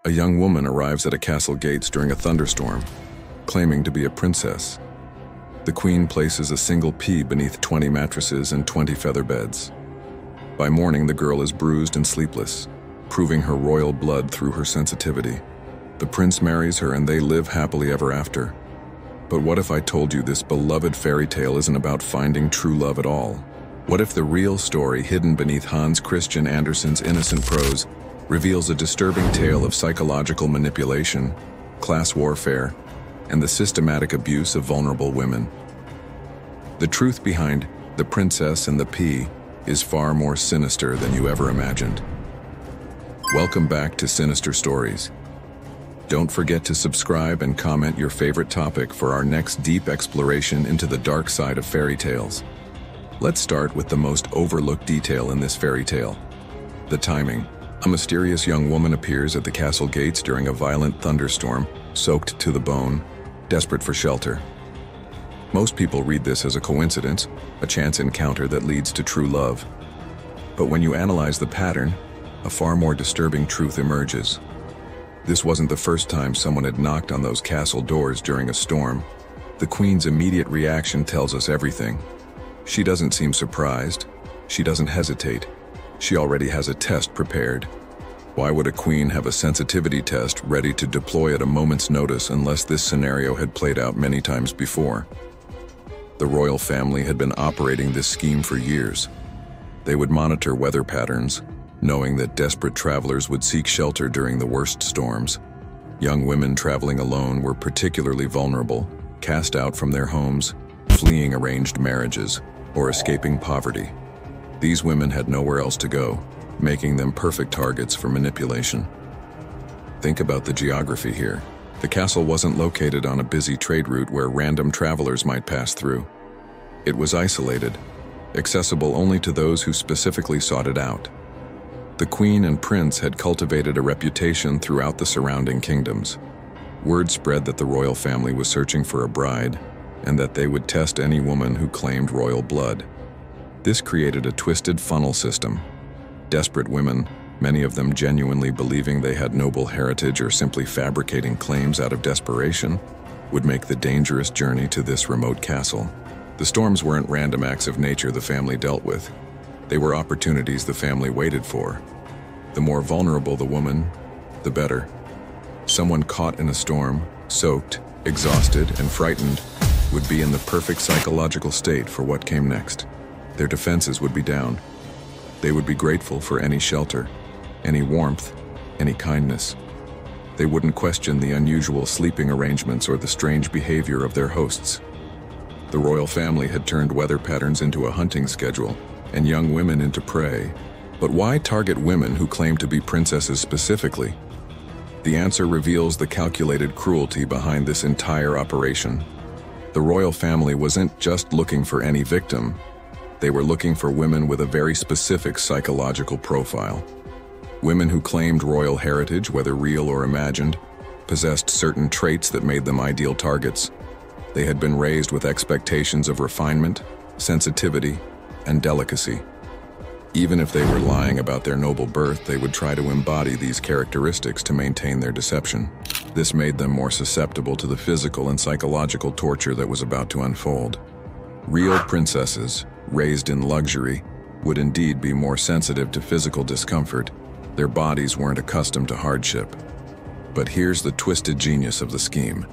A young woman arrives at a castle gates during a thunderstorm, claiming to be a princess. The queen places a single pea beneath 20 mattresses and 20 feather beds. By morning, the girl is bruised and sleepless, proving her royal blood through her sensitivity. The prince marries her and they live happily ever after. But what if I told you this beloved fairy tale isn't about finding true love at all? What if the real story hidden beneath Hans Christian Andersen's innocent prose reveals a disturbing tale of psychological manipulation, class warfare, and the systematic abuse of vulnerable women? The truth behind The Princess and the Pea is far more sinister than you ever imagined. Welcome back to Sinister Stories. Don't forget to subscribe and comment your favorite topic for our next deep exploration into the dark side of fairy tales. Let's start with the most overlooked detail in this fairy tale: the timing. A mysterious young woman appears at the castle gates during a violent thunderstorm, soaked to the bone, desperate for shelter. Most people read this as a coincidence, a chance encounter that leads to true love. But when you analyze the pattern, a far more disturbing truth emerges. This wasn't the first time someone had knocked on those castle doors during a storm. The queen's immediate reaction tells us everything. She doesn't seem surprised. She doesn't hesitate. She already has a test prepared. Why would a queen have a sensitivity test ready to deploy at a moment's notice unless this scenario had played out many times before? The royal family had been operating this scheme for years. They would monitor weather patterns, knowing that desperate travelers would seek shelter during the worst storms. Young women traveling alone were particularly vulnerable, cast out from their homes, fleeing arranged marriages, or escaping poverty. These women had nowhere else to go, making them perfect targets for manipulation. Think about the geography here. The castle wasn't located on a busy trade route where random travelers might pass through. It was isolated, accessible only to those who specifically sought it out. The queen and prince had cultivated a reputation throughout the surrounding kingdoms. Word spread that the royal family was searching for a bride, and that they would test any woman who claimed royal blood. This created a twisted funnel system. Desperate women, many of them genuinely believing they had noble heritage or simply fabricating claims out of desperation, would make the dangerous journey to this remote castle. The storms weren't random acts of nature the family dealt with. They were opportunities the family waited for. The more vulnerable the woman, the better. Someone caught in a storm, soaked, exhausted, and frightened, would be in the perfect psychological state for what came next. Their defenses would be down. They would be grateful for any shelter, any warmth, any kindness. They wouldn't question the unusual sleeping arrangements or the strange behavior of their hosts. The royal family had turned weather patterns into a hunting schedule and young women into prey. But why target women who claim to be princesses specifically? The answer reveals the calculated cruelty behind this entire operation. The royal family wasn't just looking for any victim. They were looking for women with a very specific psychological profile. Women who claimed royal heritage, whether real or imagined, possessed certain traits that made them ideal targets. They had been raised with expectations of refinement, sensitivity, and delicacy. Even if they were lying about their noble birth, they would try to embody these characteristics to maintain their deception. This made them more susceptible to the physical and psychological torture that was about to unfold. Real princesses, raised in luxury, would indeed be more sensitive to physical discomfort. Their bodies weren't accustomed to hardship. But here's the twisted genius of the scheme.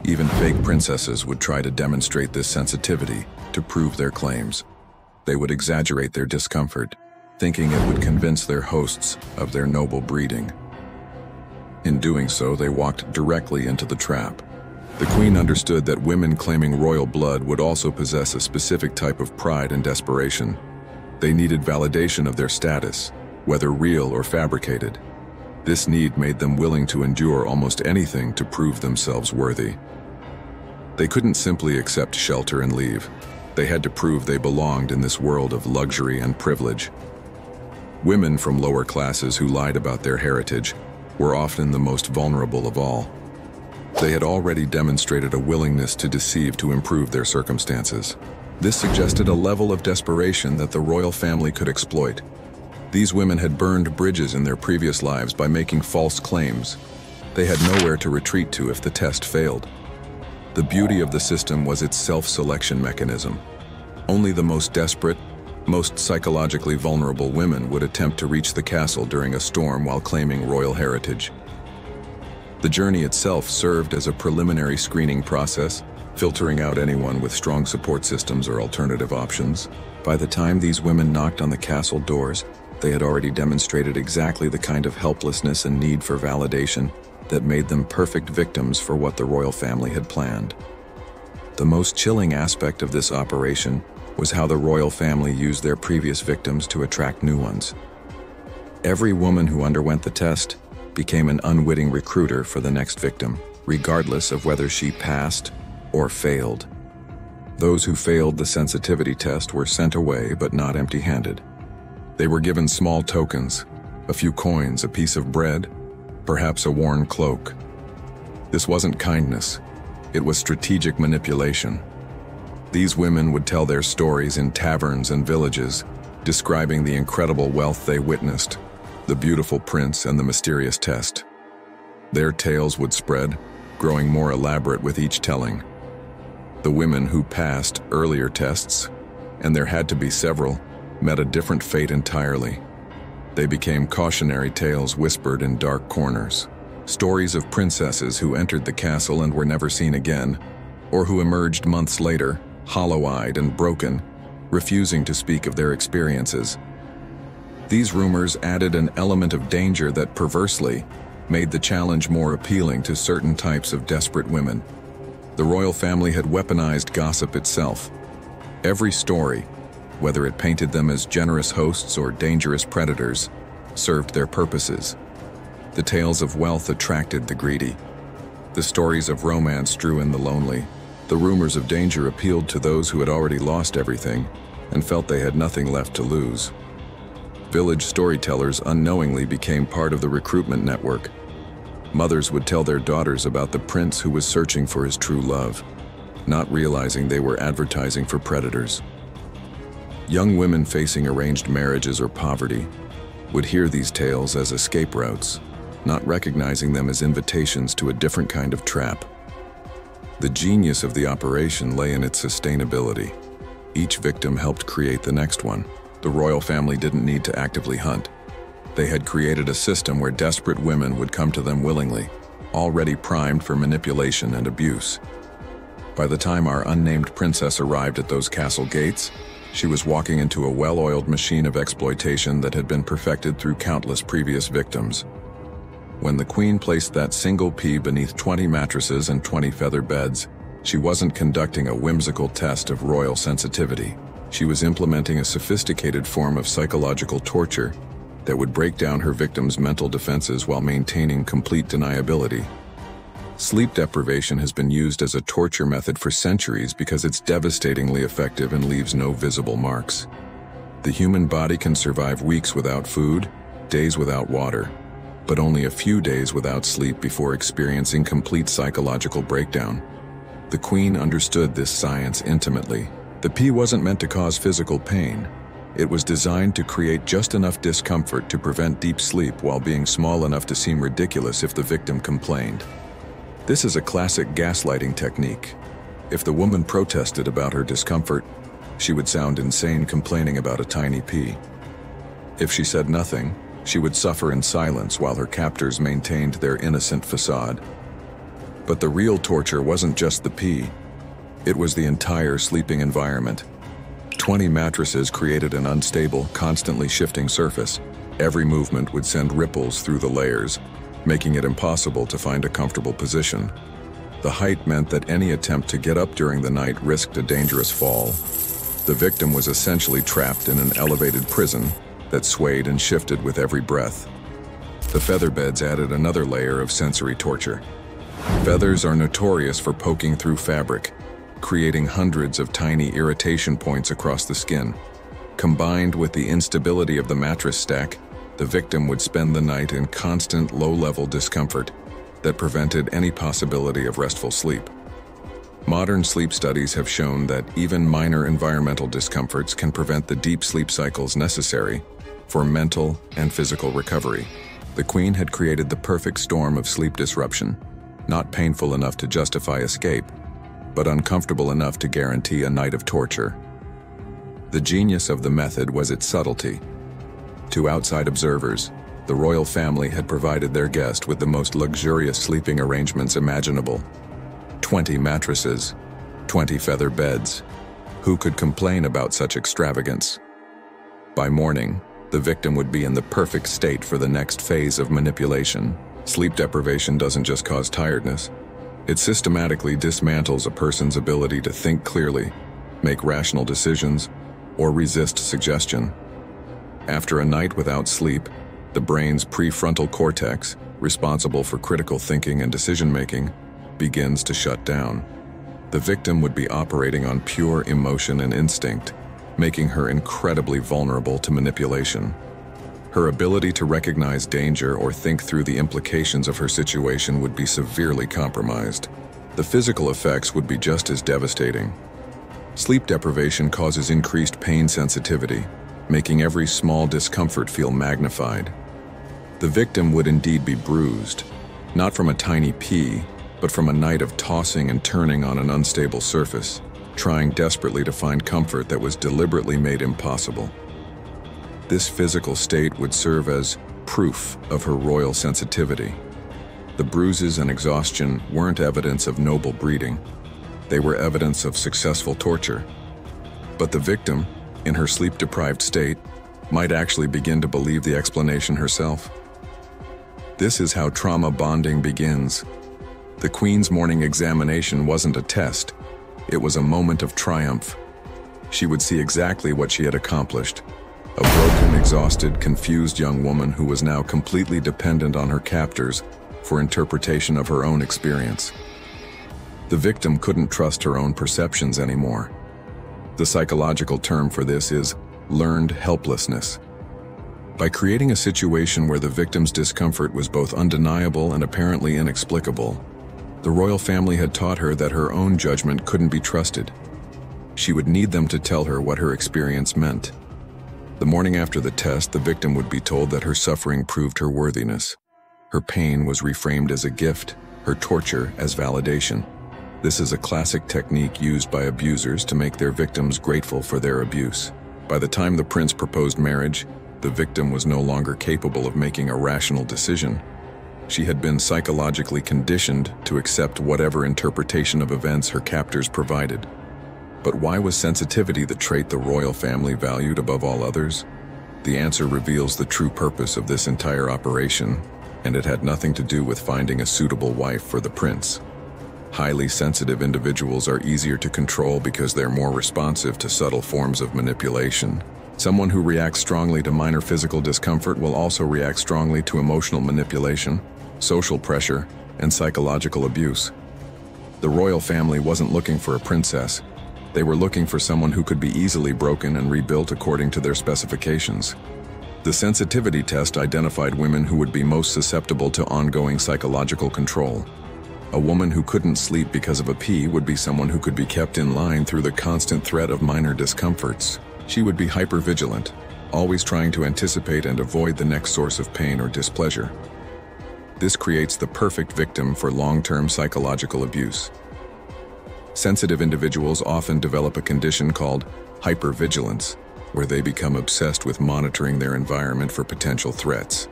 Even fake princesses would try to demonstrate this sensitivity to prove their claims. They would exaggerate their discomfort, thinking it would convince their hosts of their noble breeding. In doing so, they walked directly into the trap. The queen understood that women claiming royal blood would also possess a specific type of pride and desperation. They needed validation of their status, whether real or fabricated. This need made them willing to endure almost anything to prove themselves worthy. They couldn't simply accept shelter and leave. They had to prove they belonged in this world of luxury and privilege. Women from lower classes who lied about their heritage were often the most vulnerable of all. They had already demonstrated a willingness to deceive to improve their circumstances. This suggested a level of desperation that the royal family could exploit. These women had burned bridges in their previous lives by making false claims. They had nowhere to retreat to if the test failed. The beauty of the system was its self-selection mechanism. Only the most desperate, most psychologically vulnerable women would attempt to reach the castle during a storm while claiming royal heritage. The journey itself served as a preliminary screening process, filtering out anyone with strong support systems or alternative options. By the time these women knocked on the castle doors, they had already demonstrated exactly the kind of helplessness and need for validation that made them perfect victims for what the royal family had planned. The most chilling aspect of this operation was how the royal family used their previous victims to attract new ones. Every woman who underwent the test became an unwitting recruiter for the next victim, regardless of whether she passed or failed. Those who failed the sensitivity test were sent away, but not empty-handed. They were given small tokens, a few coins, a piece of bread, perhaps a worn cloak. This wasn't kindness, it was strategic manipulation. These women would tell their stories in taverns and villages, describing the incredible wealth they witnessed, the beautiful prince and the mysterious test. Their tales would spread, growing more elaborate with each telling. The women who passed earlier tests, and there had to be several, met a different fate entirely. They became cautionary tales whispered in dark corners, stories of princesses who entered the castle and were never seen again, or who emerged months later, hollow-eyed and broken, refusing to speak of their experiences. These rumors added an element of danger that perversely made the challenge more appealing to certain types of desperate women. The royal family had weaponized gossip itself. Every story, whether it painted them as generous hosts or dangerous predators, served their purposes. The tales of wealth attracted the greedy. The stories of romance drew in the lonely. The rumors of danger appealed to those who had already lost everything and felt they had nothing left to lose. Village storytellers unknowingly became part of the recruitment network. Mothers would tell their daughters about the prince who was searching for his true love, not realizing they were advertising for predators. Young women facing arranged marriages or poverty would hear these tales as escape routes, not recognizing them as invitations to a different kind of trap. The genius of the operation lay in its sustainability. Each victim helped create the next one. The royal family didn't need to actively hunt. They had created a system where desperate women would come to them willingly, already primed for manipulation and abuse. By the time our unnamed princess arrived at those castle gates, she was walking into a well-oiled machine of exploitation that had been perfected through countless previous victims. When the queen placed that single pea beneath 20 mattresses and 20 feather beds, she wasn't conducting a whimsical test of royal sensitivity. She was implementing a sophisticated form of psychological torture that would break down her victims' mental defenses while maintaining complete deniability. Sleep deprivation has been used as a torture method for centuries because it's devastatingly effective and leaves no visible marks. The human body can survive weeks without food, days without water, but only a few days without sleep before experiencing complete psychological breakdown. The queen understood this science intimately. The pea wasn't meant to cause physical pain. It was designed to create just enough discomfort to prevent deep sleep while being small enough to seem ridiculous if the victim complained. This is a classic gaslighting technique. If the woman protested about her discomfort, she would sound insane complaining about a tiny pea. If she said nothing, she would suffer in silence while her captors maintained their innocent facade. But the real torture wasn't just the pea. It was the entire sleeping environment. 20 mattresses created an unstable, constantly shifting surface. Every movement would send ripples through the layers, making it impossible to find a comfortable position. The height meant that any attempt to get up during the night risked a dangerous fall. The victim was essentially trapped in an elevated prison that swayed and shifted with every breath. The feather beds added another layer of sensory torture. Feathers are notorious for poking through fabric, creating hundreds of tiny irritation points across the skin. Combined with the instability of the mattress stack, the victim would spend the night in constant low-level discomfort that prevented any possibility of restful sleep. Modern sleep studies have shown that even minor environmental discomforts can prevent the deep sleep cycles necessary for mental and physical recovery. The Queen had created the perfect storm of sleep disruption, not painful enough to justify escape, but uncomfortable enough to guarantee a night of torture. The genius of the method was its subtlety. To outside observers, the royal family had provided their guest with the most luxurious sleeping arrangements imaginable. 20 mattresses, 20 feather beds. Who could complain about such extravagance? By morning, the victim would be in the perfect state for the next phase of manipulation. Sleep deprivation doesn't just cause tiredness. It systematically dismantles a person's ability to think clearly, make rational decisions, or resist suggestion. After a night without sleep, the brain's prefrontal cortex, responsible for critical thinking and decision-making, begins to shut down. The victim would be operating on pure emotion and instinct, making her incredibly vulnerable to manipulation. Her ability to recognize danger or think through the implications of her situation would be severely compromised. The physical effects would be just as devastating. Sleep deprivation causes increased pain sensitivity, making every small discomfort feel magnified. The victim would indeed be bruised, not from a tiny pee, but from a night of tossing and turning on an unstable surface, trying desperately to find comfort that was deliberately made impossible. This physical state would serve as proof of her royal sensitivity. The bruises and exhaustion weren't evidence of noble breeding. They were evidence of successful torture. But the victim, in her sleep-deprived state, might actually begin to believe the explanation herself. This is how trauma bonding begins. The Queen's morning examination wasn't a test. It was a moment of triumph. She would see exactly what she had accomplished. A broken, exhausted, confused young woman who was now completely dependent on her captors for interpretation of her own experience. The victim couldn't trust her own perceptions anymore. The psychological term for this is learned helplessness. By creating a situation where the victim's discomfort was both undeniable and apparently inexplicable, the royal family had taught her that her own judgment couldn't be trusted. She would need them to tell her what her experience meant. The morning after the test, the victim would be told that her suffering proved her worthiness. Her pain was reframed as a gift, her torture as validation. This is a classic technique used by abusers to make their victims grateful for their abuse. By the time the prince proposed marriage, the victim was no longer capable of making a rational decision. She had been psychologically conditioned to accept whatever interpretation of events her captors provided. But why was sensitivity the trait the royal family valued above all others? The answer reveals the true purpose of this entire operation, and it had nothing to do with finding a suitable wife for the prince. Highly sensitive individuals are easier to control because they're more responsive to subtle forms of manipulation. Someone who reacts strongly to minor physical discomfort will also react strongly to emotional manipulation, social pressure, and psychological abuse. The royal family wasn't looking for a princess. They were looking for someone who could be easily broken and rebuilt according to their specifications. The sensitivity test identified women who would be most susceptible to ongoing psychological control. A woman who couldn't sleep because of a pee would be someone who could be kept in line through the constant threat of minor discomforts. She would be hypervigilant, always trying to anticipate and avoid the next source of pain or displeasure. This creates the perfect victim for long-term psychological abuse. Sensitive individuals often develop a condition called hypervigilance, where they become obsessed with monitoring their environment for potential threats.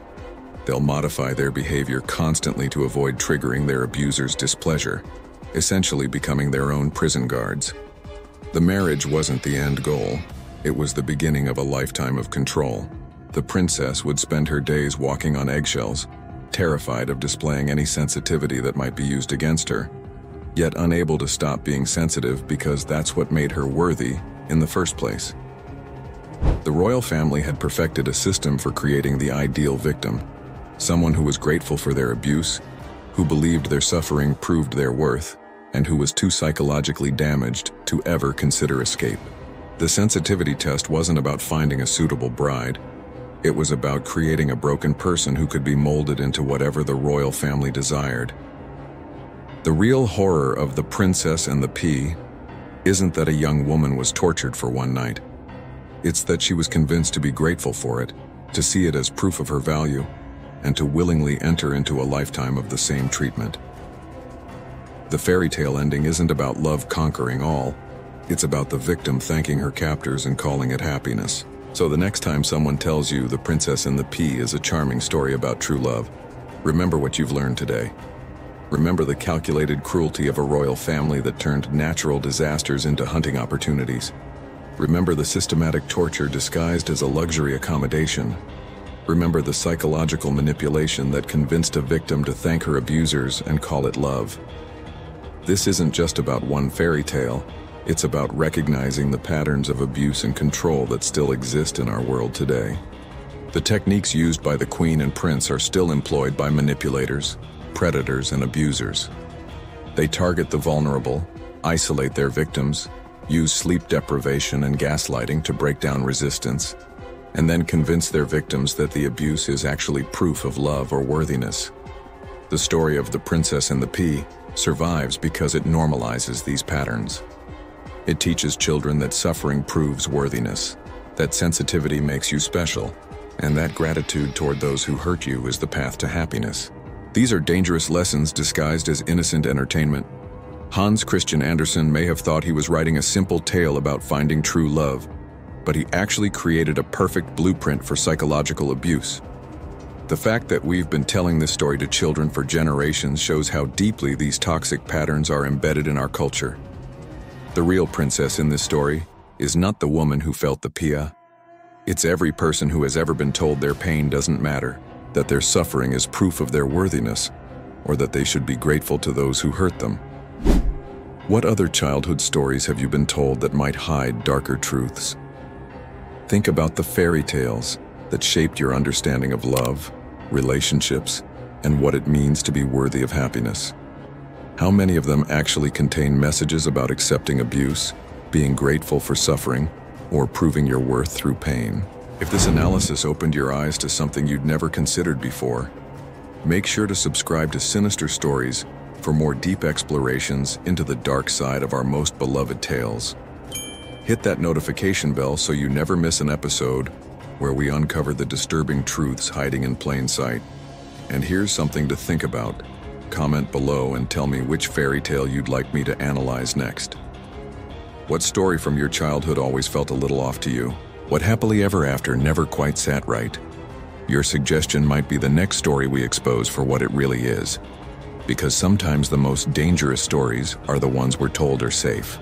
They'll modify their behavior constantly to avoid triggering their abuser's displeasure, essentially becoming their own prison guards. The marriage wasn't the end goal. It was the beginning of a lifetime of control. The princess would spend her days walking on eggshells, terrified of displaying any sensitivity that might be used against her, yet unable to stop being sensitive because that's what made her worthy in the first place. The royal family had perfected a system for creating the ideal victim, someone who was grateful for their abuse, who believed their suffering proved their worth, and who was too psychologically damaged to ever consider escape. The sensitivity test wasn't about finding a suitable bride. It was about creating a broken person who could be molded into whatever the royal family desired. The real horror of The Princess and the Pea isn't that a young woman was tortured for one night. It's that she was convinced to be grateful for it, to see it as proof of her value, and to willingly enter into a lifetime of the same treatment. The fairy tale ending isn't about love conquering all. It's about the victim thanking her captors and calling it happiness. So the next time someone tells you The Princess and the Pea is a charming story about true love, remember what you've learned today. Remember the calculated cruelty of a royal family that turned natural disasters into hunting opportunities. Remember the systematic torture disguised as a luxury accommodation. Remember the psychological manipulation that convinced a victim to thank her abusers and call it love. This isn't just about one fairy tale. It's about recognizing the patterns of abuse and control that still exist in our world today. The techniques used by the Queen and Prince are still employed by manipulators, predators, and abusers. They target the vulnerable, isolate their victims, use sleep deprivation and gaslighting to break down resistance, and then convince their victims that the abuse is actually proof of love or worthiness. The story of The Princess and the Pea survives because it normalizes these patterns. It teaches children that suffering proves worthiness, that sensitivity makes you special, and that gratitude toward those who hurt you is the path to happiness. These are dangerous lessons disguised as innocent entertainment. Hans Christian Andersen may have thought he was writing a simple tale about finding true love, but he actually created a perfect blueprint for psychological abuse. The fact that we've been telling this story to children for generations shows how deeply these toxic patterns are embedded in our culture. The real princess in this story is not the woman who felt the pea. It's every person who has ever been told their pain doesn't matter, that their suffering is proof of their worthiness, or that they should be grateful to those who hurt them. What other childhood stories have you been told that might hide darker truths? Think about the fairy tales that shaped your understanding of love, relationships, and what it means to be worthy of happiness. How many of them actually contain messages about accepting abuse, being grateful for suffering, or proving your worth through pain? If this analysis opened your eyes to something you'd never considered before, make sure to subscribe to Sinister Stories for more deep explorations into the dark side of our most beloved tales. Hit that notification bell so you never miss an episode where we uncover the disturbing truths hiding in plain sight. And here's something to think about. Comment below and tell me which fairy tale you'd like me to analyze next. What story from your childhood always felt a little off to you? What happily ever after never quite sat right? Your suggestion might be the next story we expose for what it really is. Because sometimes the most dangerous stories are the ones we're told are safe.